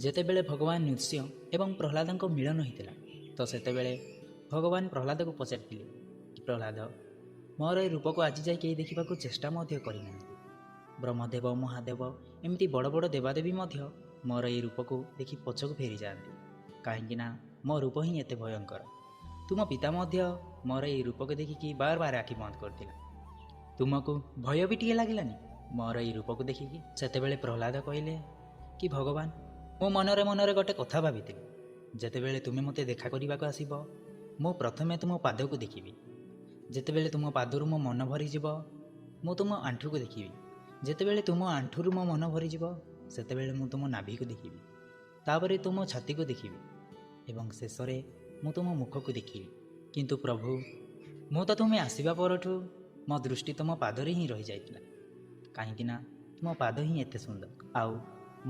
ଯେତେବେଳେ ଭଗବାନ ନୃସିଂହ ଏବଂ ପ୍ରହ୍ଲାଦଙ୍କ ମିଳନ ହୋଇଥିଲା ତ ସେତେବେଳେ ଭଗବାନ ପ୍ରହ୍ଲାଦକୁ ପଚାରିଥିଲେ କି ପ୍ରହ୍ଲାଦ, ମୋର ଏ ରୂପକୁ ଆଜି ଯାଇ କେହି ଦେଖିବାକୁ ଚେଷ୍ଟା ମଧ୍ୟ କରିନାହାନ୍ତି। ବ୍ରହ୍ମଦେବ, ମହାଦେବ ଏମିତି ବଡ଼ ବଡ଼ ଦେବାଦେବୀ ମଧ୍ୟ ମୋର ଏହି ରୂପକୁ ଦେଖି ପଛକୁ ଫେରିଯାଆନ୍ତି, କାହିଁକିନା ମୋ ରୂପ ହିଁ ଏତେ ଭୟଙ୍କର। ତୁମ ପିତା ମଧ୍ୟ ମୋର ଏହି ରୂପକୁ ଦେଖିକି ବାର ବାର ଆଖି ବନ୍ଦ କରିଥିଲା। ତୁମକୁ ଭୟ ବି ଟିକେ ଲାଗିଲାନି ମୋର ଏହି ରୂପକୁ ଦେଖିକି? ସେତେବେଳେ ପ୍ରହ୍ଲାଦ କହିଲେ କି ଭଗବାନ, ମୁଁ ମନରେ ମନରେ ଗୋଟେ କଥା ଭାବିଥିଲି, ଯେତେବେଳେ ତୁମେ ମୋତେ ଦେଖା କରିବାକୁ ଆସିବ ମୁଁ ପ୍ରଥମେ ତୁମ ପାଦକୁ ଦେଖିବି। ଯେତେବେଳେ ତୁମ ପାଦରୁ ମୋ ମନ ଭରିଯିବ ମୁଁ ତୁମ ଆଣ୍ଠୁକୁ ଦେଖିବି। ଯେତେବେଳେ ତୁମ ଆଣ୍ଠୁରୁ ମୋ ମନ ଭରିଯିବ ସେତେବେଳେ ମୁଁ ତୁମ ନାଭିକୁ ଦେଖିବି। ତାପରେ ତୁମ ଛାତିକୁ ଦେଖିବି ଏବଂ ଶେଷରେ ମୁଁ ତୁମ ମୁଖକୁ ଦେଖିବି। କିନ୍ତୁ ପ୍ରଭୁ, ମୁଁ ତ ତୁମେ ଆସିବା ପରଠୁ ମୋ ଦୃଷ୍ଟି ତୁମ ପାଦରେ ହିଁ ରହିଯାଇଥିଲା, କାହିଁକିନା ତୁମ ପାଦ ହିଁ ଏତେ ସୁନ୍ଦର। ଆଉ